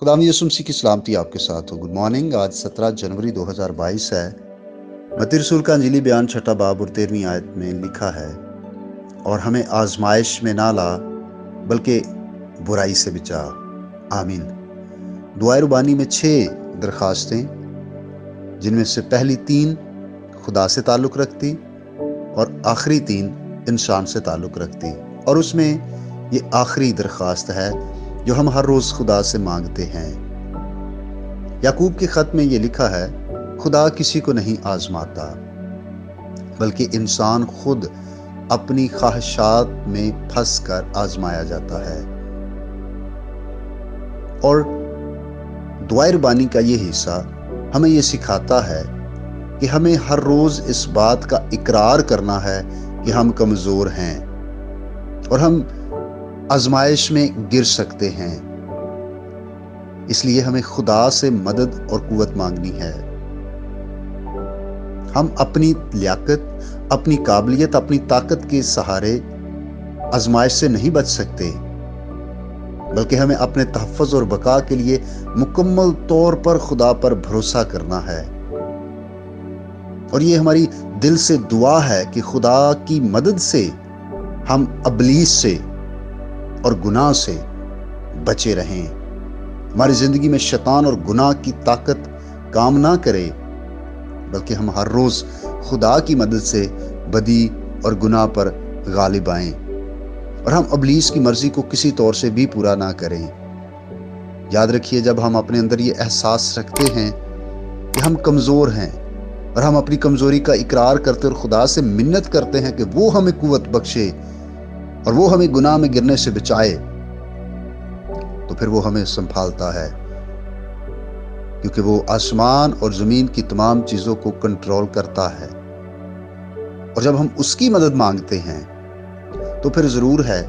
खुदा यीशु मसीह की सलामती आपके साथ हो। Good morning. आज 17 जनवरी 2022 है। मत्ती रसूल का अंजीली बयान 6 बाब और 13वीं आयत में लिखा है, और हमें आजमाइश में ना ला बल्कि बुराई से बचा। आमीन। दुआए रुबानी में 6 दरखास्तें, जिनमें से पहली 3 खुदा से ताल्लुक़ रखती और आखिरी 3 इंसान से ताल्लुक़ रखती, और उसमें ये आखिरी दरखास्त है जो हम हर रोज़ खुदा से मांगते हैं। याकूब के ख़त में ये लिखा है, खुदा किसी को नहीं आजमाता बल्कि इंसान खुद अपनी ख्वाहिशात में फंस कर आजमाया जाता है। और दुआए रुबानी का ये हिस्सा हमें ये सिखाता है कि हमें हर रोज़ इस बात का इकरार करना है कि हम कमज़ोर हैं और हम आजमाइश में गिर सकते हैं। इसलिए हमें खुदा से मदद और कुव्वत मांगनी है। हम अपनी लियाकत, अपनी काबिलियत, अपनी ताकत के सहारे आजमाइश से नहीं बच सकते, बल्कि हमें अपने तहफ़्फ़ुज़ और बका के लिए मुकम्मल तौर पर खुदा पर भरोसा करना है। और ये हमारी दिल से दुआ है कि खुदा की मदद से हम इब्लीस से और गुनाह से बचे रहें। हमारी ज़िंदगी में शैतान और गुनाह की ताकत काम ना करे, बल्कि हम हर रोज़ खुदा की मदद से बदी और गुनाह पर गालिब आएं और हम इब्लीस की मर्ज़ी को किसी तौर से भी पूरा ना करें। याद रखिए, जब हम अपने अंदर ये एहसास रखते हैं कि हम कमज़ोर हैं और हम अपनी कमज़ोरी का इकरार करते और खुदा से मिन्नत करते हैं कि वो हमें कुव्वत बख्शे और वो हमें गुनाह में गिरने से बचाए, तो फिर वो हमें संभालता है, क्योंकि वो आसमान और ज़मीन की तमाम चीज़ों को कंट्रोल करता है। और जब हम उसकी मदद मांगते हैं तो फिर ज़रूर है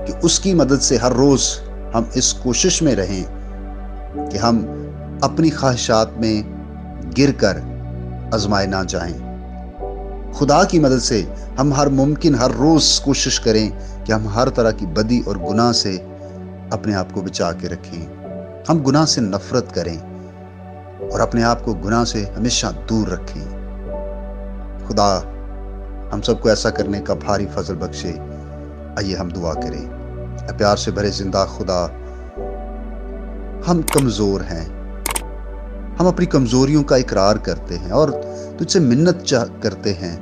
कि उसकी मदद से हर रोज़ हम इस कोशिश में रहें कि हम अपनी ख्वाहिशात में गिर कर आजमाए ना जाएं। खुदा की मदद से हम हर रोज़ कोशिश करें कि हम हर तरह की बदी और गुनाह से अपने आप को बचा के रखें। हम गुनाह से नफरत करें और अपने आप को गुनाह से हमेशा दूर रखें। खुदा हम सबको ऐसा करने का भारी फजल बख्शे। आइए हम दुआ करें। प्यार से भरे जिंदा खुदा, हम कमज़ोर हैं, हम अपनी कमज़ोरियों का इकरार करते हैं और तुझसे मिन्नत करते हैं,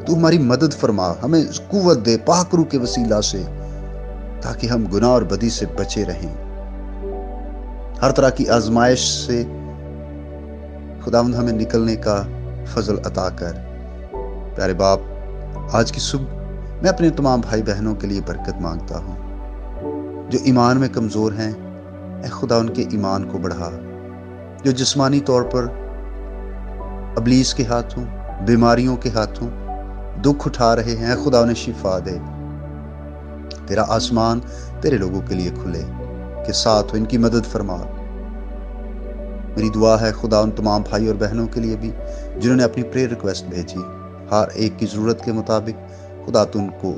तू हमारी मदद फरमा, हमें कुव्वत दे पाक रूह के वसीला से, ताकि हम गुनाह और बदी से बचे रहें। हर तरह की आजमाइश से खुदावंद हमें निकलने का फजल अता कर। प्यारे बाप, आज की सुबह मैं अपने तमाम भाई बहनों के लिए बरकत मांगता हूँ जो ईमान में कमज़ोर हैं। ऐ खुदा, उनके ईमान को बढ़ा। जो जिस्मानी तौर पर इब्लीस के हाथों, बीमारियों के हाथों दुख उठा रहे हैं, खुदा उन्हें शिफा दे। तेरा आसमान तेरे लोगों के लिए खुले के साथ हो, इनकी मदद फरमा। मेरी दुआ है खुदा उन तमाम भाई और बहनों के लिए भी जिन्होंने अपनी प्रेयर रिक्वेस्ट भेजी, हर एक की ज़रूरत के मुताबिक खुदा तू उनको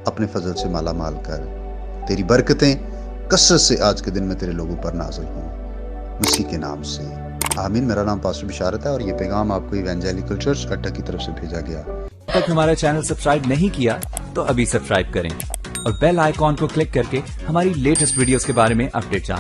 अपने फजल से माला माल कर। तेरी बरकतें कसरत से आज के दिन में तेरे लोगों पर नाज़िल हों, मसीह के नाम से, आमीन। मेरा नाम पास्टर बिशारत है और ये पैगाम आपको इवेंजेलिकल चर्च अट्टा की तरफ से भेजा गया। अब तक हमारा चैनल सब्सक्राइब नहीं किया तो अभी सब्सक्राइब करें और बेल आइकॉन को क्लिक करके हमारी लेटेस्ट वीडियोस के बारे में अपडेट जानें।